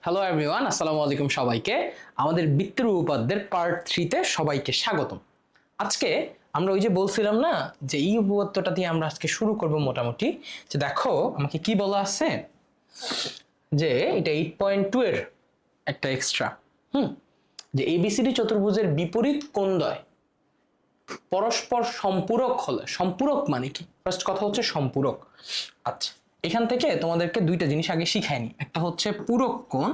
Hello everyone, আসসালামু আলাইকুম সবাইকে। আমাদের বৃত্তের উপপাদ্যের পার্ট 3 তে সবাইকে স্বাগতম। আজকে আমরা ওই যে বলছিলাম না যে এই উপপাদ্যটা দিয়ে আমরা আজকে শুরু করব মোটামুটি। যে দেখো আমাকে কি বলা আছে যে এটা 8.2 এর একটা এক্সট্রা যে এবিসিডি চতুর্ভুজের বিপরীত কোণদ্বয় পরস্পর সম্পূরক হলে, সম্পূরক মানে কি? ফার্স্ট কথা হচ্ছে সম্পূরক। আচ্ছা, এখান থেকে তোমাদেরকে দুইটা জিনিস আগে শিখাইনি, একটা হচ্ছে পূরক কোণ,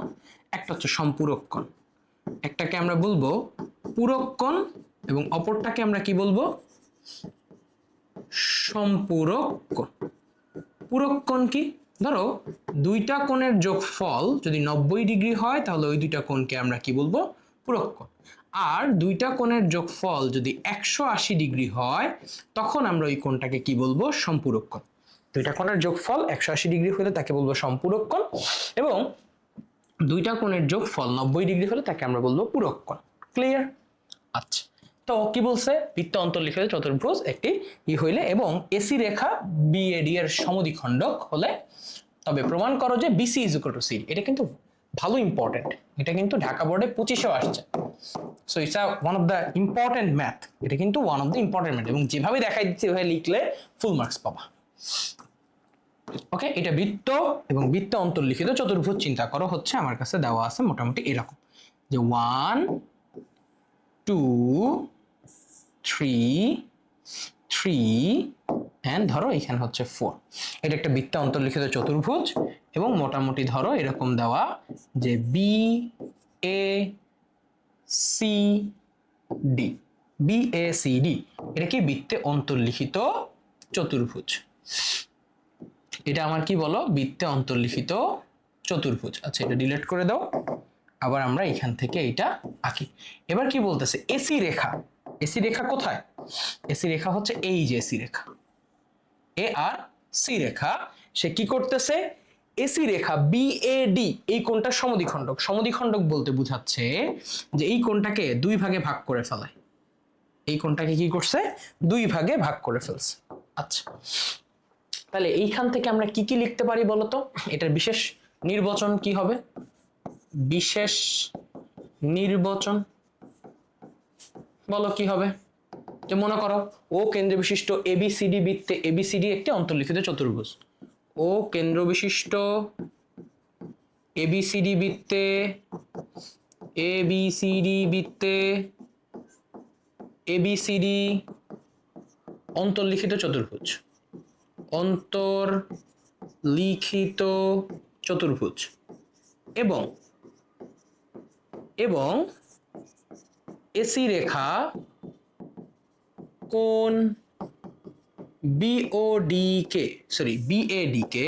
একটা হচ্ছে সম্পূরক কোণ। একটাকে আমরা বলবো পূরক কোণ এবং অপরটাকে আমরা কি বলবো? সম্পূরক কোণ। পূরক কোণ কি? ধরো দুইটা কোণের যোগফল যদি 90 ডিগ্রি হয় তাহলে ওই দুইটা কোণকে আমরা কি বলবো? পূরক কোণ। আর দুইটা কোণের যোগফল যদি 180 ডিগ্রি হয় তখন আমরা ওই কোণটাকে কি বলবো? সম্পূরক কোণ। দুইটা কোণের যোগফল 180 ডিগ্রি হলে তাকে বলবো সম্পূরক কোণ, এবং দুইটা কোণের যোগফল 90 ডিগ্রি হলে তাকে আমরা বলবো পূরক কোণ। ক্লিয়ার? আচ্ছা, তো কি বলছে? বৃত্ত অন্তর্লিখিত চতুর্ভুজ একটি হইলে এবং এসি রেখা বিএডি এর সমদ্বিখণ্ডক হলে তবে প্রমাণ করো যে BC is equal to C. এটা কিন্তু ভালো ইম্পর্টেন্ট, এটা কিন্তু ঢাকা বোর্ডে 25-এও আসছে। So it's one of the important math. এটা কিন্তু one of the important math এবং যেভাবে দেখাই দিচ্ছি ওইভাবে লিখলে ফুল মার্কস পাবা। ওকে, এটা বৃত্ত এবং বৃত্ত অন্তর্লিখিত চতুর্ভুজ চিন্তা করো হচ্ছে আমার কাছে দেওয়া আছে মোটামুটি এরকম যে 1 2 3 3 এন্ড ধরো এখানে হচ্ছে 4। এটা একটা বৃত্ত অন্তর্লিখিত চতুর্ভুজ এবং মোটামুটি ধরো এরকম দেওয়া যে B A C D, B A C D, এটা কি বৃত্তে অন্তর্লিখিত চতুর্ভুজ। এটা আমার কি বলো? বৃত্তে অন্তর্লিখিত চতুর্ভুজ। আচ্ছা, এটা ডিলিট করে দাও। আবার আমরা এখান থেকে এটা আঁকি। এবার কি বলতেছে? এসি রেখা। এসি রেখা কোথায়? এসি রেখা হচ্ছে এই যে এসি রেখা, এ আর সি রেখা। সে কি করতেছে? এসি রেখা বিএডি এই কোণটা সমদ্বিখণ্ডক। সমদ্বিখণ্ডক বলতে বোঝাচ্ছে যে এই কোণটাকে দুই ভাগে ভাগ করে ফেলায়। এই কোণটাকে কি করছে? দুই ভাগে ভাগ করে ফেলছে। আচ্ছা, তাহলে এইখান থেকে আমরা কি কি লিখতে পারি বলতো? এটার বিশেষ নির্বাচন কি হবে? বিশেষ নির্বাচন বলো কি হবে? যে মনে করো ও কেন্দ্র বিশিষ্ট এবিসিডি বৃত্তে, এবিসিডি একটি অন্তর্লিখিত চতুর্ভুজ। ও কেন্দ্র বিশিষ্ট এবিসিডি বৃত্তে, এবিসিডি বৃত্তে এবিসিডি অন্তর্লিখিত চতুর্ভুজ, অন্তর্লিখিত চতুর্ভুজ এবং এবং এসি রেখা কোণ বিওডি কে, সরি বিএডি কে,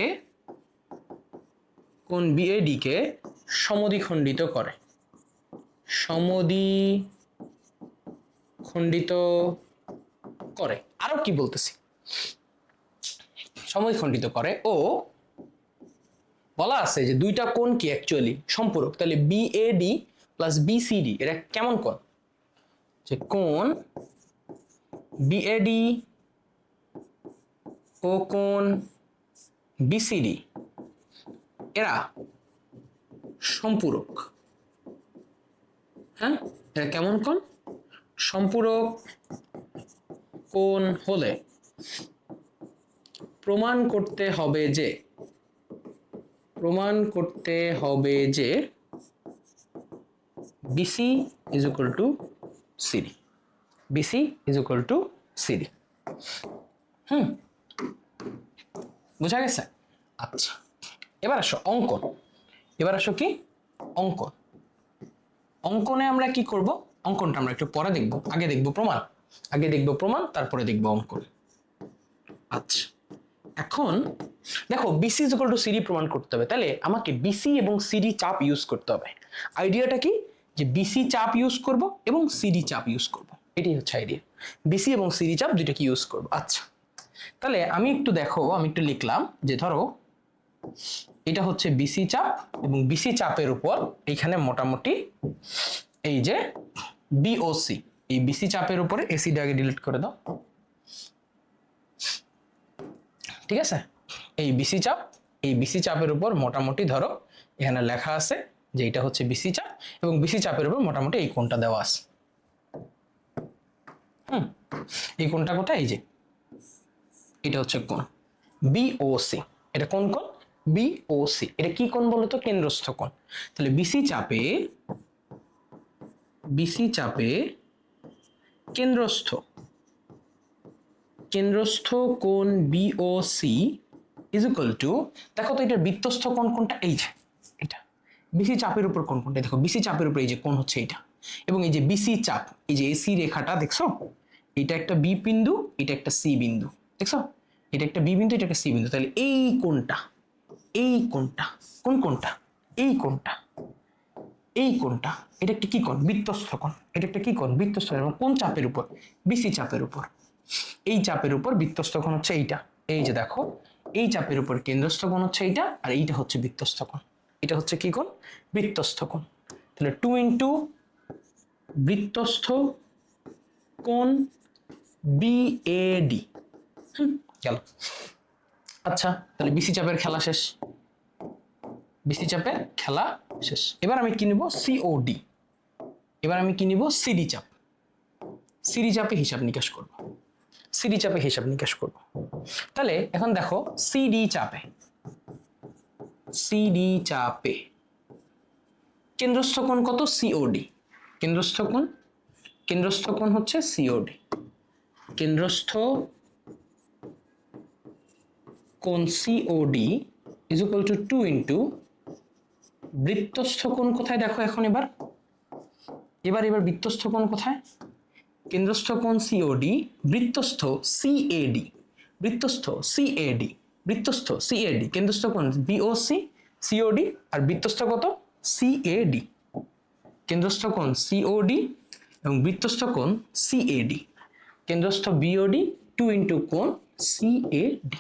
কোণ বিএডি কে সমদ্বিখণ্ডিত করে, সমদ্বিখণ্ডিত করে। আরো কি বলতেছি? সমদ্বিখণ্ডিত করে ও বলা আছে যে দুইটা কোণ কি অ্যাকচুয়ালি সম্পূরক। তাহলে বিএডি প্লাস বিসিডি এটা কেমন কোণ? যে কোণ বিএডি ও কোণ বিসিডি এরা সম্পূরক। হ্যাঁ, এরা কেমন কোণ? সম্পূরক কোণ হলে প্রমাণ করতে হবে যে BC is equal to CD, BC is equal to CD। বুঝা গেছে? আচ্ছা, এবার আসো অঙ্কন। এবার আসো কি অঙ্কন। অঙ্কনে আমরা কি করব? অঙ্কনটা আমরা একটু পরে দেখব, আগে দেখব প্রমাণ। আগে দেখব প্রমাণ, তারপরে দেখব অঙ্কন। আচ্ছা, এখন দেখো BC is equal to CD প্রমাণ করতে হবে, তাহলে আমাকে BC এবং CD চাপ ইউজ করতে হবে। আইডিয়াটা কি? যে BC চাপ ইউজ করব এবং CD চাপ ইউজ করব, এটাই হচ্ছে আইডিয়া। BC এবং CD চাপ দুইটাকে ইউজ করব। আচ্ছা, তাহলে আমি একটু দেখো, আমি একটু লিখলাম যে ধরো এটা হচ্ছে BC চাপ এবং BC চাপের উপর এখানে মোটামুটি এই যে BOC, এই BC চাপের উপরে AC টাকে ডিলিট করে দাও। ঠিক আছে, এই BC চাপ, এই BC চাপের উপর মোটামুটি ধরো এখানে লেখা আছে যে এটা হচ্ছে বিসি চাপ এবং বিসি চাপের উপর মোটামুটি এই কোণটা দেওয়া আছে। এই কোণটা কোথায়? এই যে এটা হচ্ছে কোণ বিওসি। এটা কোন কোণ? বিওসি। এটা কি কোণ বলতো? কেন্দ্রস্থ কোণ। তাহলে বিসি চাপে কেন্দ্রস্থ কোণ বিওসি ইজ ইকুয়াল টু, দেখো তো এটার বৃত্তস্থ কোণ কোনটা? এই যে এটা। বিসি চাপের উপর কোণ কোনটা? দেখো বিসি চাপের উপর এই যে কোণ হচ্ছে এটা, এবং এই যে বিসি চাপ, এই যে এসি রেখাটা দেখছো, এটা একটা বি বিন্দু, এটা একটা সি বিন্দু, দেখছো? এটা একটা বি বিন্দু, এটা একটা সি বিন্দু। তাহলে এই কোণটা কোন কোণটা? এই কোণটা এটা একটা কি কোণ? বৃত্তস্থ কোণ। এটা একটা কি কোণ? বৃত্তস্থ কোণ। এবং কোন চাপের উপর? বিসি চাপের উপর। এই চাপের উপর বৃত্তস্থ কোণ হচ্ছে এইটা। এই যে দেখো, এই চাপের উপর কেন্দ্রস্থ কোণ হচ্ছে এইটা, আর এইটা হচ্ছে বৃত্তস্থ কোণ। এটা হচ্ছে কি কোণ? বৃত্তস্থ কোণ। তাহলে 2 ইন্টু বৃত্তস্থ কোণ বিএডি। গেল। আচ্ছা, তাহলে বিসি চাপের খেলা শেষ। এবার আমি কি নিব? সিওডি। এবার আমি কি নিব? সিডি চাপ। সিডি চাপে হিসাব নিকাশ করব। তাহলে এখন দেখো, সিডি চাপে কেন্দ্রস্থ কোণ কত? সিওডি। কেন্দ্রস্থ কোণ হচ্ছে সিওডি। কেন্দ্রস্থ কোণ COD is equal to 2 into বৃত্তস্থ কোণ কোথায়? দেখো এখন এবার বৃত্তস্থ কোণ কোথায়? কেন্দ্রস্থ কোণ সিওডি, বৃত্তস্থ সিএডি, কেন্দ্রস্থ কোণ বিওসি, সিওডি, আর বৃত্তস্থ কত? সিএডি। কেন্দ্রস্থ কোণ সিওডি এবং বৃত্তস্থ কোণ সিএডি। কেন্দ্রস্থ বিওডি 2 ইন্টু কোণ সিএডি।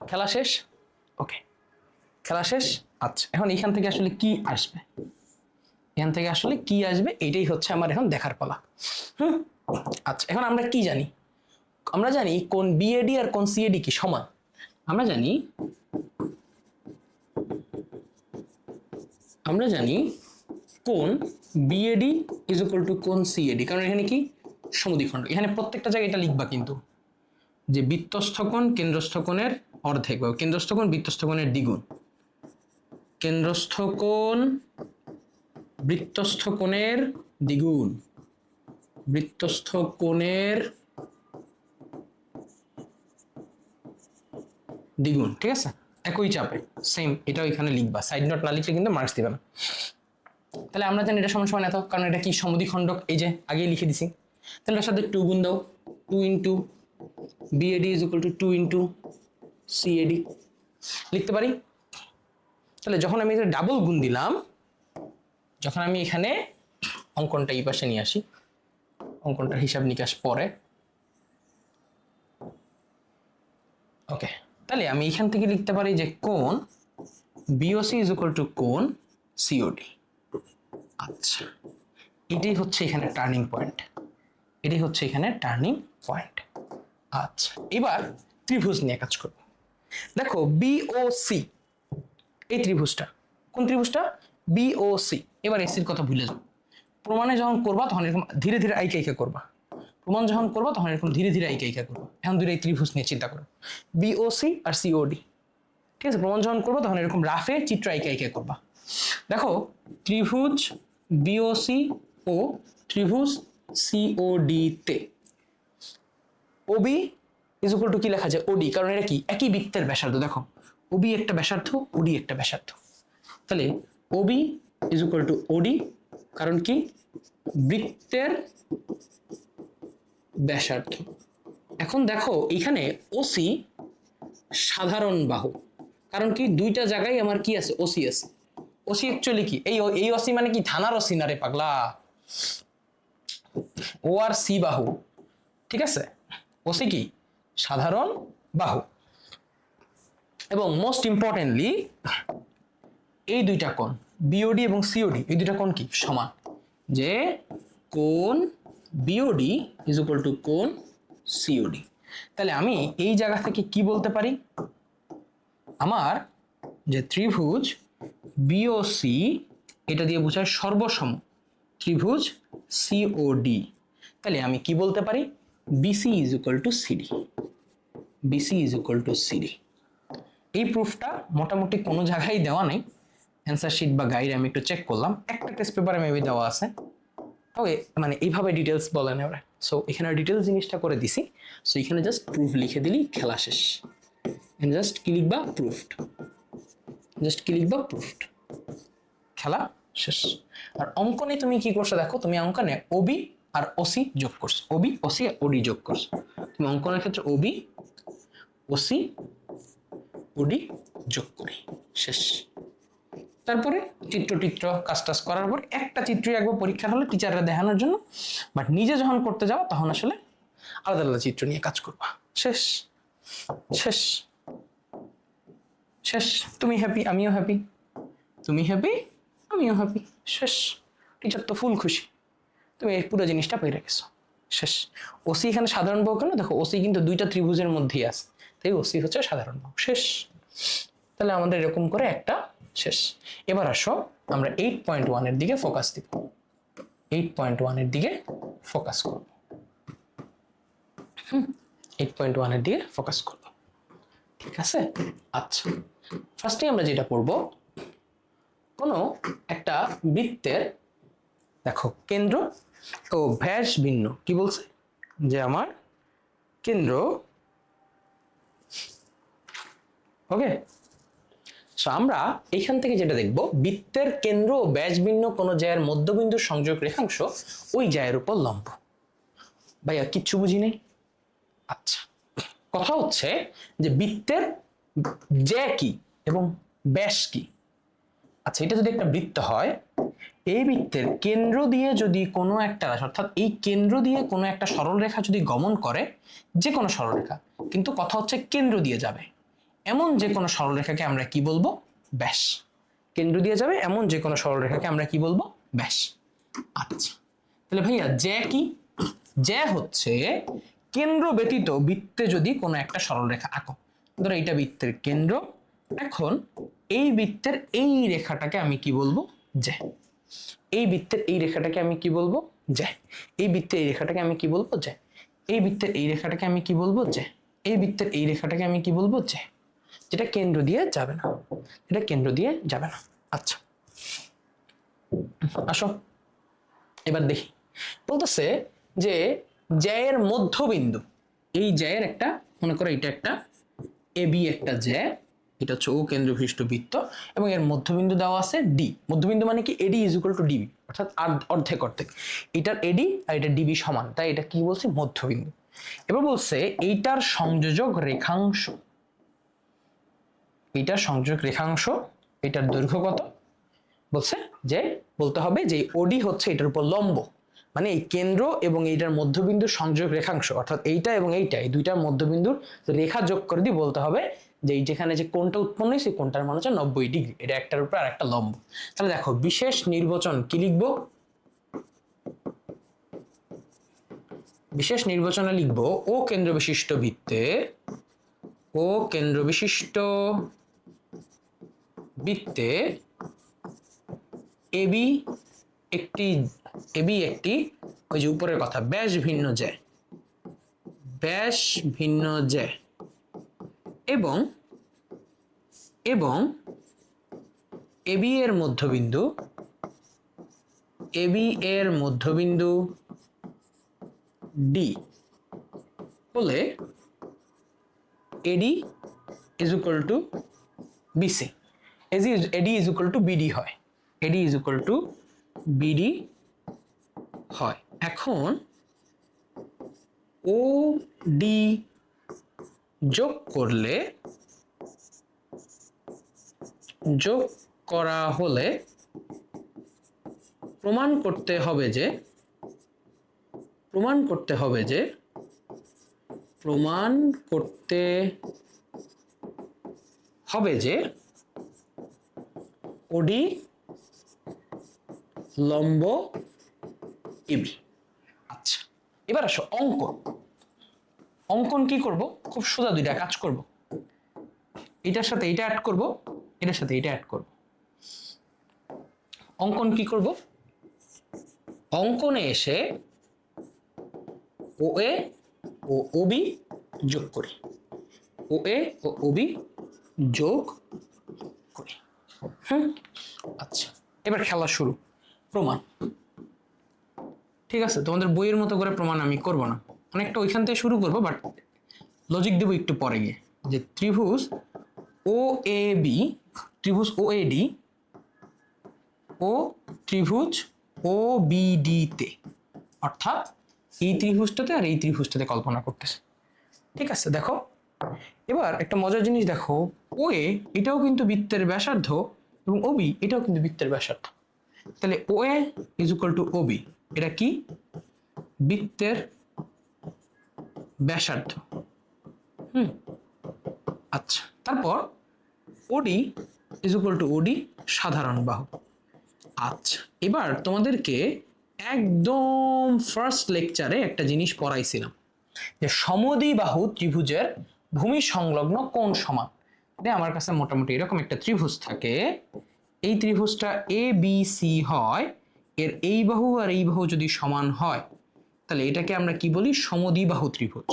খেলা শেষ? ওকে, খেলা শেষ। আচ্ছা, এখন এখান থেকে আসলে কি আসবে? এটাই হচ্ছে আমার এখন দেখার পালা। আচ্ছা, এখন আমরা কি জানি? আমরা জানি কোণ বিএডি আর কোণ সিএডি কি সমান। আমরা জানি কোণ বিএডি ইজ ইকুয়াল টু কোণ সিএডি, কারণ এখানে কি সমদ্বিখণ্ড। এখানে প্রত্যেকটা জায়গায় এটা লিখবা কিন্তু, যে বৃত্তস্থ কোণ কেন্দ্রস্থ কোণের অর্ধেক, বা কেন্দ্রস্থ কোণ বৃত্তস্থ কোণের দ্বিগুণ। কেন্দ্রস্থ কোণ বৃত্তস্থ কোণের দ্বিগুণ। বৃত্তস্থ কোণের দ্বিগুণ, ঠিক আছে? একই চাপে সেম, এটাও এখানে লিখবা। সাইড নোট না লিখলে কিন্তু মার্কস দিবে না। তাহলে আমরা জানি এটা সমান সমান এত, কারণ এটা কি সমদ্বিখণ্ডক, এই যে আগেই লিখে দিছি। তাহলে এর সাথে 2 গুণ দাও, 2 into BAD is equal to 2 into CAD লিখতে পারি। তাহলে যখন আমি ডাবল গুণ দিলাম, যখন আমি এখানে অঙ্কনটা এই পাশে নিয়ে আসি, অঙ্কনটার হিসাব নিকাশ পরে। ওকে, তাহলে আমি এখান থেকে লিখতে পারি যে কোণ বিওসি ইজ ইকুয়াল টু কোণ সিওডি। আচ্ছা, এটাই হচ্ছে এখানে টার্নিং পয়েন্ট। আচ্ছা, এবার ত্রিভুজ নিয়ে কাজ করব। দেখো বিওসি, এই ত্রিভুজটা কোন ত্রিভুজটা? বিওসি। এবার এসির কথা ভুলে যাও। প্রমাণে যখন করবা তখন এরকম ধীরে ধীরে আইকা করবা। প্রমাণ যখন করবা তখন এরকম ধীরে ধীরে আইকা করবা। এখন দুইটাই ত্রিভুজ নিয়ে চিন্তা করো, বিওসি আর সিওডি। ঠিক আছে, প্রমাণ যখন করবা তখন এরকম রাফে চিত্র আইকা করবা। দেখো, ত্রিভুজ বিওসি ও ত্রিভুজ সিওডি তে ওবি ইজ ইকুয়াল টু কি লেখা যায়? ওডি, কারণ এটা কি একই বৃত্তের ব্যাসার্ধ। দেখো, ওবি একটা ব্যাসার্ধ, ওডি একটা ব্যাসার্ধ। তাহলে ওবি ইজ ইকুয়াল টু ওডি, কারণ কি বৃত্তের ব্যাসার্ধ। এখন দেখো এখানে ওসি সাধারণ বাহু, কারণ কি দুইটা জায়গায় আমার কি আছে? ওসি আছে। ওসি অ্যাকচুয়ালি কি? এই ওসি মানে কি থানার ওসি না রে পাগলা, ও আর সি বাহু। ঠিক আছে, ওসি কি সাধারণ বাহু। এবং মোস্ট ইম্পর্টেন্টলি এই দুইটা কোণ বিওডি এবং সিওডি, এই দুইটা কোণ কি সমান, যে কোণ বিওডি ইজ ইকুয়াল টু কোণ সিওডি। তাহলে আমি এই জায়গা থেকে কি বলতে পারি? আমার যে ত্রিভুজ বিওসি এটা দিয়ে বোঝায় সর্বসম ত্রিভুজ সিওডি। তাহলে আমি কি বলতে পারি, BC is equal to CD. BC is equal to CD. এই প্রুফটা মোটামুটি কোনো জায়গায় দেওয়া নেই, অ্যান্সার শিট বা গাইড আমি একটু চেক করলাম, একটা টেস্ট পেপারে মেবি দেওয়া আছে। ওকে, মানে এইভাবে ডিটেলস বলে না ওরা। সো এখানে ডিটেলস জিনিসটা করে দিছি। সো এখানে জাস্ট প্রুফ লিখে দিলি, খেলা শেষ। জাস্ট কি লিখবা, প্রুফড। জাস্ট কি লিখবা, প্রুফড, খেলা শেষ। আর অঙ্কনে তুমি কি করছো দেখো, তুমি অঙ্কনে ওবি আর ওসি যোগ করছো, ওবি ওসি আর ওডি যোগ করছো। তুমি অঙ্কনের ক্ষেত্রে ওবি ওসি ওডি যোগ করি, শেষ। তারপরে চিত্র কাজ টাজ করার পর একটা চিত্রই একবার পরীক্ষা হলে টিচাররা দেখানোর জন্য, বাট নিজে যখন করতে যাও তখন আসলে আলাদা আলাদা চিত্র নিয়ে কাজ করবা, শেষ। শেষ শেষ। তুমি হ্যাপি, আমিও হ্যাপি, তুমি হ্যাপি, আমিও হ্যাপি, শেষ। টিচার তো ফুল খুশি, তুমি এই পুরো জিনিসটা পেয়ে রেখেছো, শেষ। ওসি এখানে সাধারণ বাহু কেন, দেখো ওসি কিন্তু দুইটা ত্রিভুজের মধ্যেই আছে, তাই ওসি হচ্ছে সাধারণ বাহু, শেষ। তাহলে আমাদের এরকম করে একটা শেষ। এবার আসো আমরা 8.1 এর দিকে ফোকাস দিব, 8.1 এর দিকে ফোকাস করব। 8.1 এর দিকে ফোকাস করব, ঠিক আছে। আচ্ছা, ফার্স্টে আমরা যেটা পড়ব, কোনো একটা বৃত্তের দেখো কেন্দ্র ও ব্যাস ভিন্ন। কি বলছে যে আমার কেন্দ্র, ওকে। সো আমরা এখান থেকে যেটা দেখব, বৃত্তের কেন্দ্র ও ব্যাস ভিন্ন কোনো জায়ের মধ্যবিন্দুর সংযোগ রেখাংশ ওই জায়ের উপর লম্ব। ভাইয়া কিচ্ছু বুঝি নেই। আচ্ছা, কথা হচ্ছে যে বৃত্তের জ্যা কি এবং ব্যাস কি। আচ্ছা, এটা যদি একটা বৃত্ত হয়, এই বৃত্তের কেন্দ্র দিয়ে যদি কোনো একটা, অর্থাৎ এই কেন্দ্র দিয়ে কোনো একটা সরলরেখা যদি গমন করে, যে কোনো সরলরেখা, কিন্তু কথা হচ্ছে কেন্দ্র দিয়ে যাবে এমন যে কোনো সরলরেখাকে আমরা কি বলবো, ব্যাস। কেন্দ্র দিয়ে যাবে এমন যে কোনো সরলরেখাকে আমরা কি বলবো, ব্যাস। আচ্ছা, তাহলে ভাইয়া জ্যা কি, জ্যা হচ্ছে কেন্দ্র ব্যতীত বৃত্তে যদি কোনো একটা সরলরেখা আঁকো, ধরো এইটা বৃত্তের কেন্দ্র, এখন এই বৃত্তের এই রেখাটাকে আমি কি বলবো, জ্যা। এই বৃত্তের এই রেখাটাকে আমি কি বলবো, জ্যা। এই বৃত্তের এই রেখাটাকে আমি কি বলবো, জ্যা। এই বৃত্তের এই রেখাটাকে আমি কি বলবো, জ্যা। এই বৃত্তের এই রেখাটাকে আমি কি বলবো, জ্যা। যেটা কেন্দ্র দিয়ে যাবে না, এটা কেন্দ্র দিয়ে যাবে না। আচ্ছা, আসো এবার দেখি, বলতেছে যে জ্যায়ের মধ্যবিন্দু, এই জ্যায়ের একটা, মনে করো এটা একটা এবি একটা জ্যা, এটা হচ্ছে ও কেন্দ্র বিশিষ্ট বৃত্ত, এবং এর মধ্যবিন্দু দেওয়া আছে ডি। মধ্যবিন্দু মানে কি, এডি ইজ ইকুয়াল টু ডিবি, অর্থাৎ অর্ধেক অর্ধেক, এটার এডি আর এটা ডিবি সমান, তাই এটা কি বলছে, মধ্যবিন্দু। এবার বলছে এইটার সংযোজক রেখাংশ, এইটার সংযোজক রেখাংশ, এটার দৈর্ঘ্য কত, বলছে যে বলতে হবে যে ওডি হচ্ছে এটার উপর লম্ব, মানে এই কেন্দ্র এবং এইটার মধ্যবিন্দুর সংযোগ রেখাংশ, অর্থাৎ এইটা এবং এইটা, এই দুইটার মধ্যবিন্দুর রেখা যোগ করে দিয়ে বলতে হবে যে এই যেখানে যে কোণটা উৎপন্ন হয় সেই কোণটার মান হচ্ছে 90 ডিগ্রি, এটা একটার উপর আর একটা লম্ব। তাহলে দেখো বিশেষ নির্বাচন কি লিখবো, বিশেষ নির্বাচনে লিখবো ও কেন্দ্র বিশিষ্ট বৃত্তে, ও কেন্দ্র বিশিষ্ট বৃত্তে এবি একটি, এবি একটি, ওই যে উপরের কথা, ব্যাস ভিন্ন জ্যা, ব্যাস ভিন্ন জ্যা, এবং এবং এবি এর মধ্যবিন্দু, এবি এর মধ্যবিন্দু ডি হলে AD is equal to BC, AD is equal to BD হয়, AD is equal to BD হয়। এখন ও ডি যোগ করলে, যোগ করা হলে প্রমাণ করতে হবে যে, প্রমাণ করতে হবে যে, প্রমাণ করতে হবে যে ওডি লম্ব এবি। আচ্ছা, এবার আসো অঙ্কন। অঙ্কন কি করব, খুব সোজা, দুইটা কাজ করব, এটার সাথে এটা অ্যাড করব, এটার সাথে এটা অ্যাড করব। অঙ্কন কি করব, অঙ্কনে এসে ও এ ও ওবি যোগ করি, ও এ ও ওবি যোগ করি। আচ্ছা, এবার খেলা শুরু। প্রমাণ, ঠিক আছে, তোমাদের বইয়ের মতো করে প্রমাণ আমি করব না, অনেকটা ওইখান থেকে শুরু করবো, বাট লজিক দেবো একটু পরে গিয়ে। যে ত্রিভুজ ও এ বি, ত্রিভুজ ও এ ডি ও ত্রিভুজ ও বি ডি তে, অর্থাৎ এই ত্রিভুজটাতে আর এই ত্রিভুজটাতে কল্পনা করতেছে। ঠিক আছে, দেখো এবার একটা মজার জিনিস দেখো, ও এ এটাও কিন্তু বৃত্তের ব্যাসার্ধ এবং ও বি এটাও কিন্তু বৃত্তের ব্যাসার্ধ। তাহলে O A is equal to O B, এটা কি বৃত্তের ব্যাসার্ধ। আচ্ছা, তারপর ওডি ইজ ইকুয়াল টু ওডি সাধারণ বাহু। আচ্ছা, এবার তোমাদেরকে একদম ফার্স্ট লেকচারে একটা জিনিস পড়াইছিলাম যে সমদ্বিবাহু ত্রিভুজের ভূমি সংলগ্ন কোণ সমান। আমার কাছে মোটামুটি এরকম একটা ত্রিভুজ থাকে, এই ত্রিভুজটা এ বি সি হয়, এর এই বাহু আর এই বাহু যদি সমান হয় তাহলে এটাকে আমরা কি বলি, সমদ্বিবাহু ত্রিভুজ।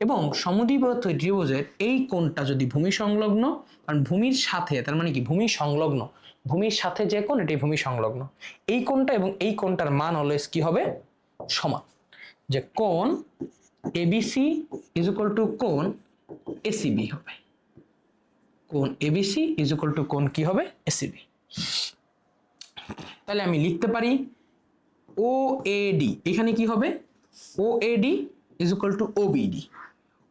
এবং সমদ্বিবাহু ত্রিভুজের এই কোণটা যদি ভূমি সংলগ্ন, কারণ ভূমির সাথে, তার মানে কি ভূমি সংলগ্ন, ভূমির সাথে যে কোণ এটাই ভূমি সংলগ্ন, এই কোণটা এবং এই কোণটার মান অলওয়েজ কি হবে, সমান। যে কোণ এবিসি ইজ ইকুয়াল টু কোণ এসিবি হবে, কোণ এবিসি ইজ ইকুয়াল টু কোণ কি হবে, এসিবি। তাহলে আমি লিখতে পারি ও এ ডি, এখানে কি হবে, O A D is equal to OBD,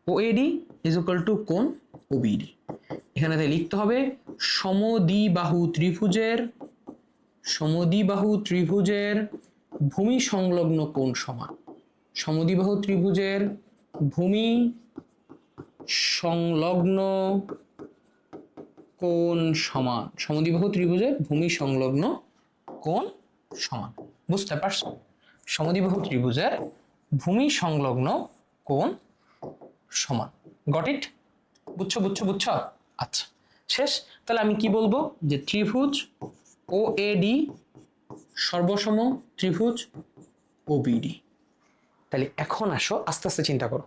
O A D is equal to কোণ ওবিডি। এখানে লিখতে হবে সমদ্বিবাহু ত্রিভুজের, সমদ্বিবাহু ত্রিভুজের ভূমি সংলগ্ন কোণ সমান, সমদ্বিবাহু ত্রিভুজের ভূমি সংলগ্ন কোণ সমান, সমদ্বিবাহু ত্রিভুজের ভূমি সংলগ্ন কোণ সমান। বুঝতে পারছো, সমদ্বিবাহু ত্রিভুজের ভূমি সংলগ্ন কোণ সমান। Got it? বুঝছো বুঝছো বুঝছো? আচ্ছা, শেষ। তাহলে আমি কি বলবো, যে ত্রিভুজ ও এ ডি সর্বসম ত্রিভুজ ও বিডি। তাহলে এখন আসো আস্তে আস্তে চিন্তা করো,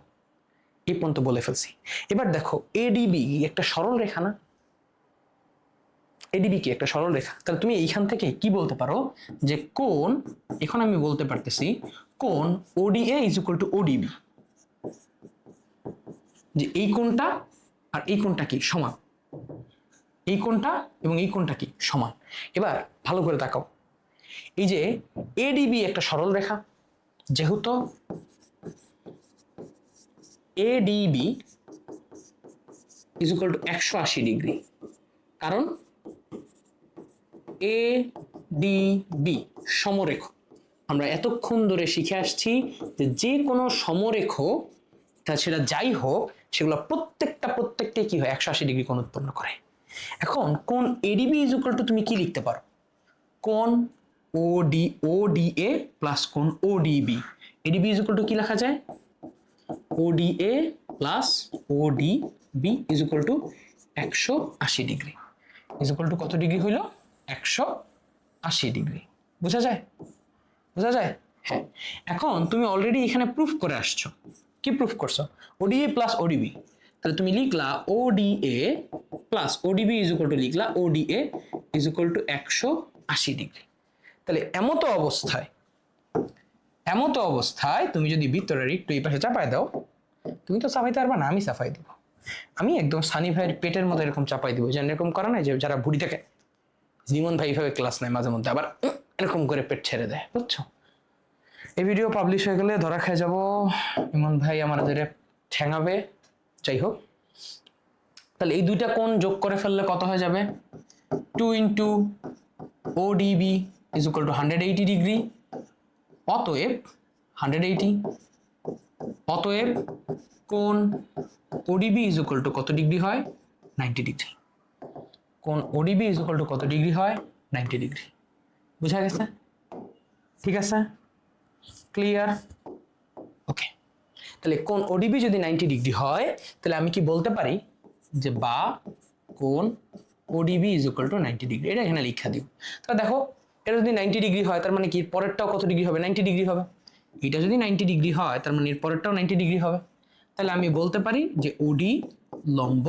এই পর্যন্ত বলে ফেলছি। এবার দেখো এডিবি একটা সরল রেখা না, এডিবি কি একটা সরল রেখা। তাহলে তুমি এইখান থেকে কি বলতে পারো, যে কোণ, এখন আমি বলতে পারতেছি কোণ ওডিএ ইজ ইকুয়াল টু ওডিবি, যে এই কোণটা আর এই কোণটা কি সমান, এই কোণটা এবং এই কোণটা কি সমান। এবার ভালো করে তাকাও, এই যে এডিবি একটা সরল রেখা, যেহেতু ADB is equal to 180 degree, কারণ এ ডি বি সমরেখ। আমরা এতক্ষণ ধরে শিখে আসছি যে যে কোনো সমরেখ, তা সেটা যাই হোক, সেগুলো প্রত্যেকটাই কি হয়, 180 ডিগ্রি কোণ উৎপন্ন করে। এখন কোণ এডিবি ইজ ইকুয়াল টু তুমি কি লিখতে পারো, কোণ ওডিএ প্লাস কোণ ODB. ADB is equal to কি লেখা যায়, ODA plus ODB is equal to 180 degree, is equal to কত ডিগ্রি হইল, 180 ডিগ্রি। বোঝা যায়? বোঝা যায়? হ্যাঁ। এখন তুমি অলরেডি এখানে প্রুফ করে আসছো, কি প্রুফ করছো, ওডিএ প্লাস ওডিবি। তাহলে তুমি লিখলা ODA plus ODB is equal to, লিখলা ODA is equal to 180 degree. তাহলে এমতো অবস্থায় তুমি যদি বৃত্তটার একটু এই পাশে চাপাই দাও, তুমি তো চাপাইতে পারবা না, আমি চাপাই দেবো। আমি একদম সানি ভাইয়ের পেটের মতো এরকম চাপাই দিব, যেন এরকম করা নাই যে যারা ভুড়ি থাকে, জীবন ভাই এইভাবে ক্লাস নেয় মাঝে মধ্যে, আবার এরকম করে পেট ছেড়ে দেয়, বুঝছো। এই ভিডিও পাবলিশ হয়ে গেলে ধরা খেয়ে যাবো, ইমন ভাই আমাদের ঠেঙাবে। যাই হোক, তাহলে এই দুইটা কোণ যোগ করে ফেললে কত হয়ে যাবে, 2 into ODB is equal to 180 degree. অতএব 180, অতএব কোণ ওডিবি ইজ ইকুয়াল টু কত ডিগ্রি হয়, 90 ডিগ্রি। কোণ ওডিবি ইজ ইকুয়াল টু কত ডিগ্রি হয়, 90 ডিগ্রি। বুঝা গেছে? ঠিক আছে, ক্লিয়ার? ওকে। তাহলে কোণ ওডিবি যদি 90 ডিগ্রি হয়, তাহলে আমি কি বলতে পারি, যে বা কোণ ODB is equal two 90 degree, এটা এখানে লিখা দিব। তাহলে দেখো এটা যদি 90 ডিগ্রি হয় তার মানে কি পরেরটাও কত ডিগ্রি হবে, 90 ডিগ্রি হবে। এটা যদি 90 ডিগ্রি হয় তার মানে এর পরেরটাও 90 ডিগ্রি হবে। তাহলে আমি বলতে পারি যে ওডি লম্ব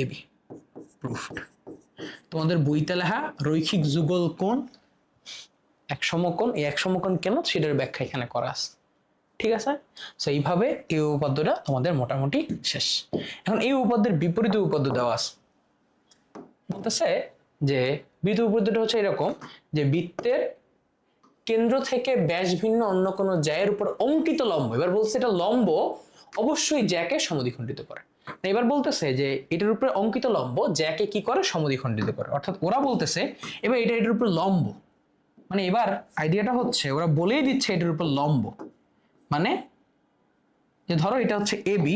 এবি, প্রুফড। তোমাদের বইতে লেখা রৈখিক যুগল কোণ এক সমকোণ, এই এক সমকোণ কেন সেটার ব্যাখ্যা এখানে করা আছে। ঠিক আছে, সো এইভাবে এই উপপাদ্যটা আমাদের মোটামুটি শেষ। এখন এই উপপাদ্যের বিপরীত উপপাদ্য দেওয়া আছে, বলতেছে যে বিপরীত উপপাদ্যটা হচ্ছে এরকম যে বৃত্তের কেন্দ্র থেকে ব্যাস ভিন্ন অন্য কোনো জ্যায়ের উপর অঙ্কিত লম্ব, এবার বলছে এটা লম্ব অবশ্যই জ্যাকে সমদ্বিখণ্ডিত করে। এবার বলতেছে যে এটার উপরে অঙ্কিত লম্ব জ্যাকে কি করে, সমদ্বিখণ্ডিত করে। অর্থাৎ ওরা বলতেছে এবার এটার উপর লম্ব, মানে এবার আইডিয়াটা হচ্ছে ওরা বলেই দিচ্ছে এটার উপর লম্ব, মানে যে ধরো এটা হচ্ছে এবি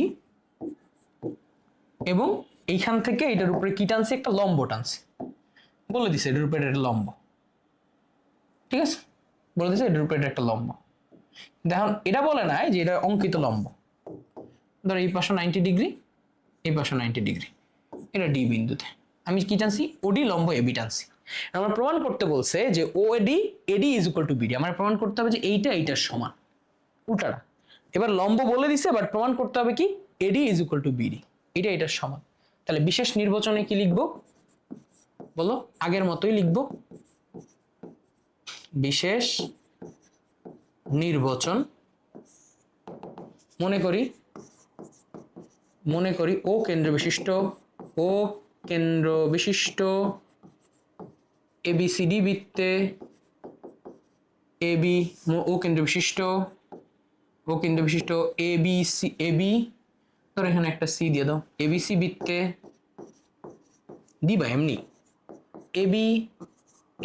এবং এইখান থেকে এটার উপরে কি টানছি, একটা লম্ব টানছি, বলে দিছে এটার উপরে একটা লম্ব। ঠিক আছে, বলে দিছে এটার উপরে একটা লম্ব। দেখুন এটা বলে নাই যে এটা অঙ্কিত লম্ব। ধরো এই পাশে 90 ডিগ্রি, এই পাশে 90 ডিগ্রি, এটা ডি বিন্দুতে আমি কি টানছি, ওডি লম্ব এবি টানছি। আমার প্রমাণ করতে বলছে যে O AD AD is equal to BD. আমার প্রমাণ করতে হবে যে এইটা এইটার সমান, উল্টাটা। এবার লম্ব বলে দিছে, বাট প্রমাণ করতে হবে কি এডি ইজ ইকুয়াল টু বিডি, এটা এটার সমান। তাহলে বিশেষ নির্বাচনে কি লিখবো বলো, আগের মতোই লিখবো, বিশেষ নির্বাচন। মনে করি ও কেন্দ্র বিশিষ্ট এবিসিডি বৃত্তে এবি, ও কেন্দ্র বিশিষ্ট এবিসি এবি, ধর এখানে একটা সি দিয়ে দাও, এবিসি বৃত্তে দিবা এমনি, এবি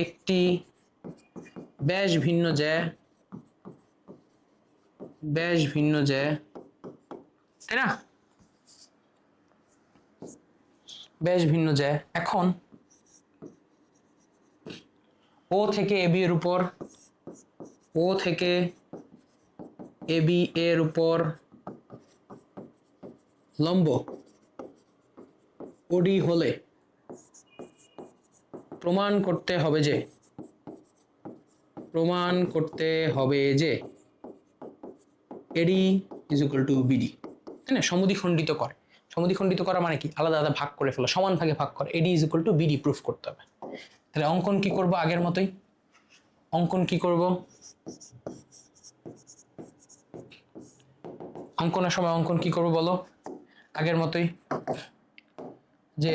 একটি ব্যাস ভিন্ন জ্যা, তাই না, ব্যাস ভিন্ন জ্যা। এখন ও থেকে এবি এর উপর, লম্ব ওডি হলে প্রমাণ করতে হবে যে AD is equal to BD, তাই না, সমদ্বিখণ্ডিত করা মানে কি, আলাদা আলাদা ভাগ করে ফেলো, সমান ভাগে ভাগ করে এডি is equal to BD proof করতে হবে। তাহলে অঙ্কন কি করব, আগের মতোই অঙ্কনের সময় অঙ্কন কি করব বলো, আগের মতোই, যে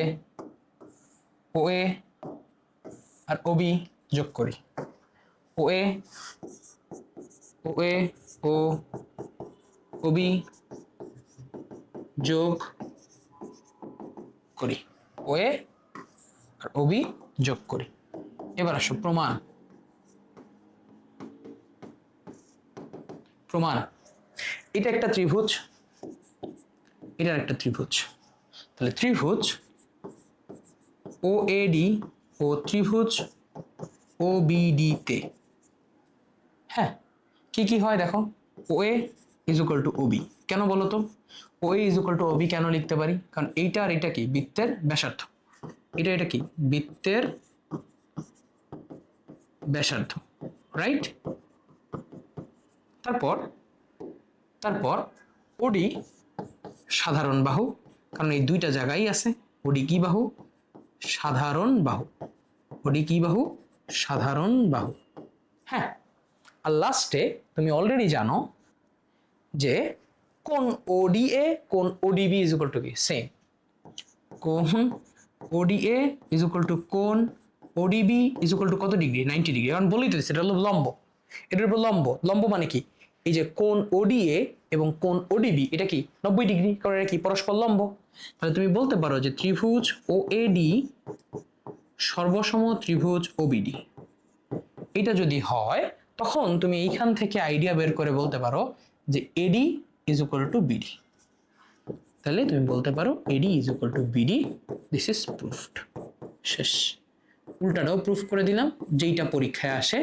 ও এ আর ওবি যোগ করি, ও এ ও ওবি যোগ করি, ও এ আর ওবি যোগ করি। এবার আসো প্রমাণ। এটা একটা ত্রিভুজ, এটার একটা ত্রিভুজ, তাহলে ত্রিভুজ ও এডি ও ত্রিভুজ ও বিডি তে, হ্যাঁ কি কি হয় দেখো, ও A is equal two Obi, কেন বলো তো ও A is equal two Obi কেন লিখতে পারি, কারণ এইটা আর এটা কি বৃত্তের ব্যাসার্ধ, এটা কি বৃত্তের ব্যাসার্ধ, রাইট। তারপর ওডি সাধারণ বাহু, কারণ এই দুইটা জায়গায় আছে, ওডি কি বাহু, সাধারণ বাহু, হ্যাঁ। আর লাস্টে তুমি অলরেডি জানো যে কোন ওডিএ কোন ওডিবি ইজ ইকুয়াল টু কি, সেম, কোন ওডিএ ইজ ইকুয়াল টু কোন ওডিবি ইজ ইকুয়াল টু কত ডিগ্রি, 90 ডিগ্রি, কারণ বলেই তো সেটা হলো লম্ব, এটার উপর লম্ব মানে কি, এই যে কোন ওডিএ এবং কোন ওডিবি এটা কি 90 ডিগ্রি, কারণ এটা কি পরস্পর লম্ব। তাহলে তুমি বলতে পারো যে ত্রিভুজ ও এডি সর্বসম ত্রিভুজ ওবিডি, এটা যদি হয় তখন তুমি এইখান থেকে আইডিয়া বের করে বলতে পারো যে AD is equal to BD. তাহলে তুমি বলতে পারো এডি is equal to BD, this is proofed. শেষ। উল্টাটাও প্রুফ করে দিলাম, যেইটা পরীক্ষায় আসে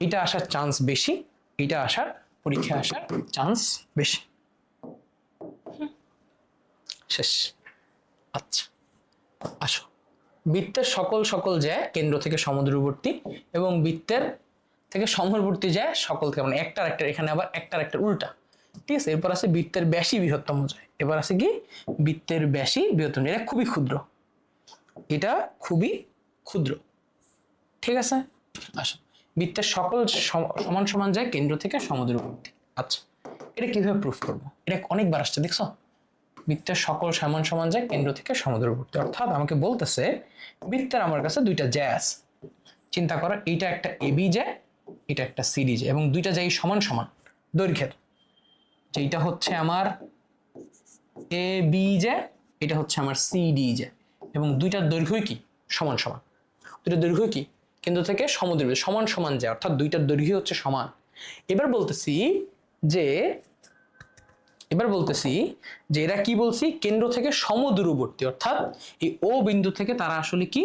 এটা আসার চান্স বেশি, এটা পরীক্ষায় আসার চান্স বেশি। শেষ। আচ্ছা আসো বৃত্তের সকল সকল জ্যা কেন্দ্র থেকে সমদূরবর্তী এবং বৃত্তের থেকে সমদূরবর্তী জ্যা সকল থেকে, মানে একটার একটা, এখানে আবার একটার একটা উল্টা। ঠিক আছে, এরপর আছে বৃত্তের ব্যাসই বৃহত্তম জ্যা। এবার আছে কি বৃত্তের ব্যাসই বৃহত্তম, এটা খুবই ক্ষুদ্র, এটা খুবই ক্ষুদ্র। ঠিক আছে, আসো বৃত্তের সকল সমান সমান যায় কেন্দ্র থেকে সমদূরবর্তী। আচ্ছা, এটা কিভাবে প্রুফ করবো? এটা অনেকবার আসছে দেখছো, বৃত্তের সকল সমান সমান যায় কেন্দ্র থেকে সমদূরবর্তী, অর্থাৎ আমাকে বলতেছে বৃত্তের আমার কাছে দুইটা জ্যা আছে। চিন্তা করো, এইটা একটা এবি জ্যা, এটা একটা সিডি জ্যা, এবং দুইটা জ্যাই সমান সমান দৈর্ঘ্যের। যেটা হচ্ছে আমার এ বি জ্যা, এটা হচ্ছে আমার সিডি জ্যা, এবং দুইটার দৈর্ঘ্যই কি সমান সমান। দুইটার দৈর্ঘ্য কি কেন্দ্র থেকে সমদূরবর্তী সমান সমান জ্যা, অর্থাৎ দুইটার দৈর্ঘ্য হচ্ছে সমান। এবার বলতেছি যে এরা কি বলছি, কেন্দ্র থেকে সমদূরবর্তী, অর্থাৎ এই ও বিন্দু থেকে তারা আসলে কি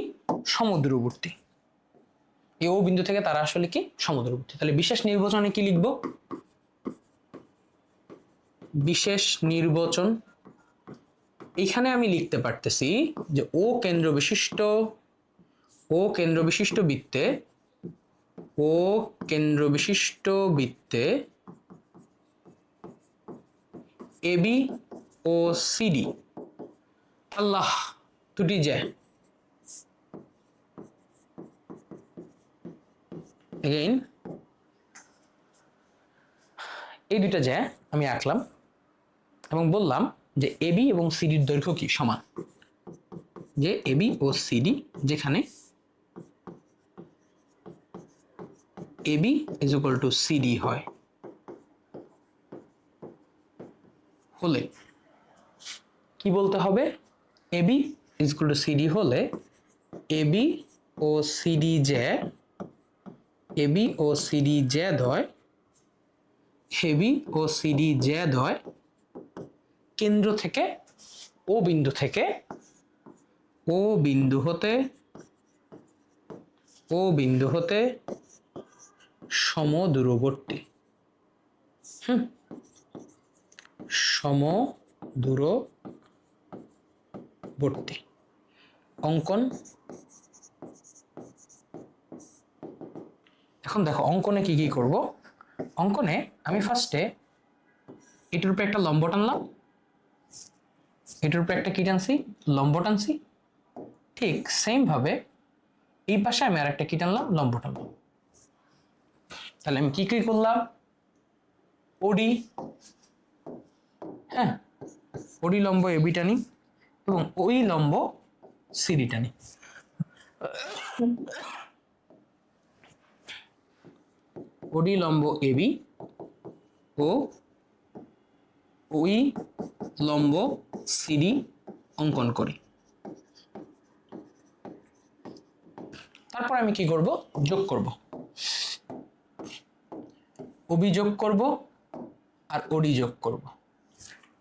সমদূরবর্তী। এই ও বিন্দু থেকে তারা আসলে কি সমদূরবর্তী। তাহলে বিশেষ নির্বাচনে কি লিখব? বিশেষ নির্বাচন, এখানে আমি লিখতে পারতেছি যে ও কেন্দ্র বিশিষ্ট বৃত্তে, ও কেন্দ্র বিশিষ্ট বৃত্তে এবি ও সিডি আল্লাহ দুটি জ্যা। এগেইন এই দুইটা জ্যা আমি আঁকলাম এবং বললাম যে এবি এবং সিডির দৈর্ঘ্য কি সমান। যে এবি ও সিডি, যেখানে AB is equal to CD হয়, হলে কি বলতে হবে? AB is equal to CD হলে এবি ও সিডি জ্যা, এবি ও সিডি জ্যাদ হয়, এবি ও সিডি জ্যাদ হয় কেন্দ্র থেকে ও বিন্দু থেকে, ও বিন্দু হতে সমদূরবর্তী। সমদূরবর্তী অঙ্কন। এখন দেখো অঙ্কনে কি কি করব। অঙ্কনে আমি ফার্স্টে এটার উপরে একটা লম্ব টানলাম, এটার উপরে একটা কি টানছি, লম্ব টানছি। ঠিক সেম ভাবে এই পাশে আমি আর একটা কি টানলাম, লম্ব টানলাম। তাহলে আমি কি কি করলাম, ওডি, হ্যাঁ ওডি লম্ব এবি টানি এবং ওই লম্ব সিডি টানি। ওডি লম্ব এবি ও ওই লম্ব সিডি অঙ্কন করি। তারপর আমি কি করব, যোগ করব, অভিযোগ করব আর ওডি যোগ করব,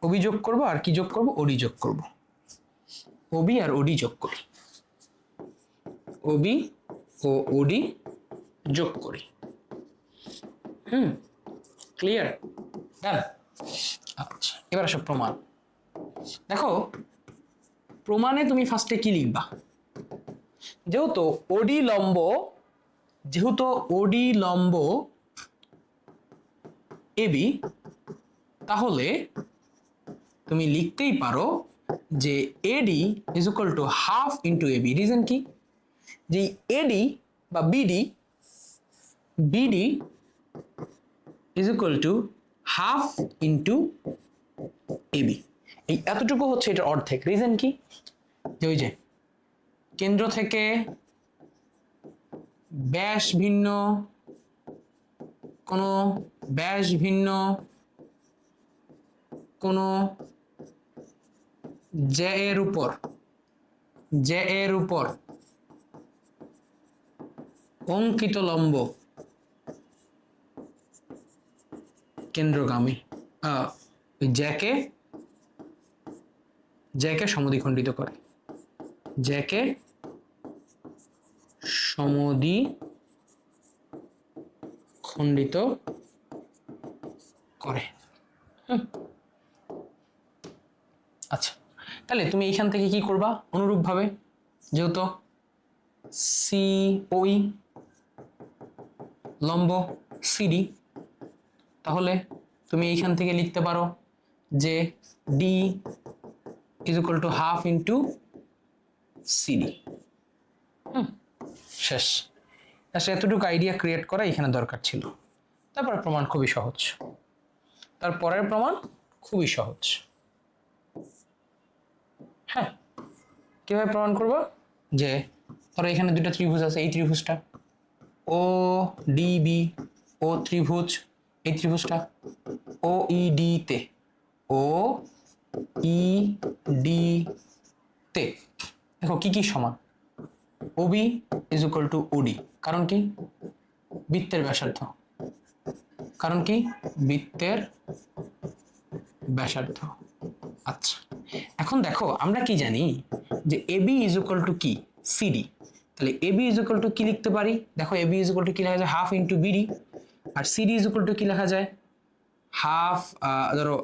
অভিযোগ করব আর কি যোগ করব, ওডি যোগ করব। ওবি আর ওডি যোগ করি, ওবি ও ওডি যোগ করি। ক্লিয়ার, ডান। আচ্ছা, এবার আসো প্রমাণ। দেখো প্রমাণে তুমি ফার্স্টে কি লিখবা, যেহেতু ওডি লম্ব এবি, তাহলে তুমি লিখতেই পারো যে AD is equal to half into AB. Reason কি, যে এডি বা BD is equal to half into AB. এই এতটুকু হচ্ছে এটার অর্ধেক। রিজন কি, যে ওই যে কেন্দ্র থেকে ব্যাস ভিন্ন কোনো জ্যা এর উপর অঙ্কিত লম্ব কেন্দ্রগামী, জ্যাকে সমদ্বিখণ্ডিত করে, জ্যাকে সমদ্বিখণ্ডিত করে। আচ্ছা, তাহলে তুমি এইখান থেকে কি করবা, অনুরূপভাবে যেহেতু COE, লম্ব CD। তাহলে তুমি এইখান থেকে লিখতে পারো যে D is equal to half into CD। শেষ। আচ্ছা, এতটুকু আইডিয়া ক্রিয়েট করা এখানে দরকার ছিল। তারপরে প্রমাণ খুবই সহজ, তারপরের প্রমাণ খুবই সহজ। হ্যাঁ, কিভাবে প্রমাণ করব? যে ধরো এখানে দুটো ত্রিভুজ আছে, এই ত্রিভুজটা ও ডিবি, ও ত্রিভুজ, এই ত্রিভুজটা ও ইডি তে, ও ইডি তে দেখো কি কি সমান, ওবি ইজ ইকুয়াল টু ওডি। কারণ কি? বৃত্তের ব্যাসার্ধ। কারণ কি? বৃত্তের ব্যাসার্ধ। আচ্ছা, এখন দেখো আমরা কি জানি যে এবি ইজ ইকুয়াল টু কি? সিডি। তাহলে এবি ইজ ইকুয়াল টু কি লিখতে পারি? দেখো এবি ইজ ইকুয়াল টু কি লেখা যায়? Half into BD. আর সিডি ইজ ইকুয়াল টু কি লেখা যায়? হাফ, ধরো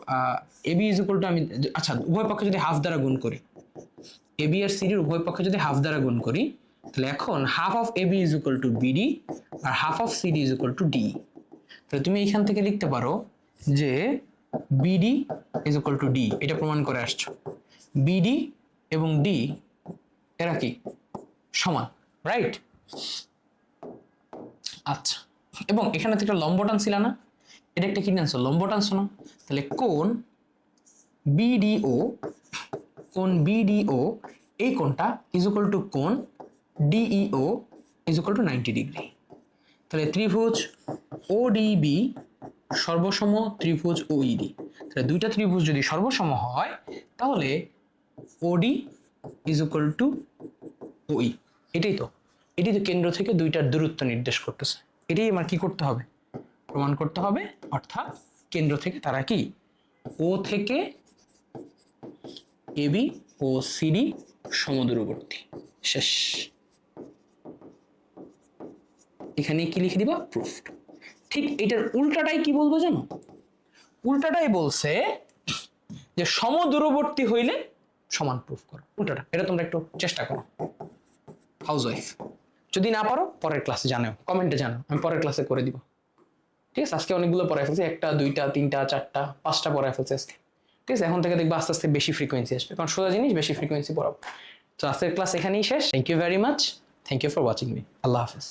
এবি ইজ ইকুয়াল টু, আমি আচ্ছা উভয় পক্ষে যদি হাফ দ্বারা গুণ করি, এবি আর সিডির উভয় পক্ষে যদি হাফ দ্বারা গুণ করি, তাহলে এখন half of AB is equal to BD আর half of CD is equal to D. তাহলে তুমি এইখান থেকে লিখতে পারো যে BD is equal to D. এটা প্রমাণ করে আসছো। বিডি এবং ডি এরা কি? সমান, রাইট? আচ্ছা, এবং এখানে তো একটা লম্ব টানছিল না? এটা একটা কি টানছো? লম্ব টানছো না? তাহলে কোণ বিডিও, কোণ বিডিও এই কোণটা ইজ ইকুয়াল টু কোণ DEO is equal two 90 degree. তাহলে ত্রিভুজ ওডিবি সর্বসম ত্রিভুজ ওইডি। তাহলে দুইটা ত্রিভুজ যদি সর্বসম হয় তাহলে ওডি ইজ ইকুয়াল টু ওই। এটাই তো কেন্দ্র থেকে দুইটার দূরত্ব নির্দেশ করতেছে। এটাই আমার কি করতে হবে? প্রমাণ করতে হবে। অর্থাৎ কেন্দ্র থেকে তারা কি? ও থেকে এবি ও সিডি সমদূরবর্তী। শেষ। এখানে কি লিখে দিবা? প্রুফড। ঠিক এটার উল্টাটাই কি বলবো জানো? উল্টাটাই বলছে যে সমদূরবর্তী হইলে সমান প্রুফ করো। উল্টাটা, এটা তোমরা একটু চেষ্টা করো হাউসওয়াইফ। যদি না পারো পরের ক্লাসে জানাও, কমেন্টে জানাও, আমি পরের ক্লাসে করে দিব। ঠিক আছে? আজকে অনেকগুলো পড়ায় ফেলছি, 1টা 2টা 3টা 4টা 5টা পড়ায় ফেলছি আজকে। ঠিক আছে? এখন থেকে দেখবা আস্তে আস্তে বেশি ফ্রিকোয়েন্সি আসবে, কারণ সোজা জিনিস বেশি ফ্রিকোয়েন্সি পড়াবো। তো আজকের ক্লাস এখানেই শেষ। Thank you very much. Thank you for watching me. আল্লাহ হাফেজ।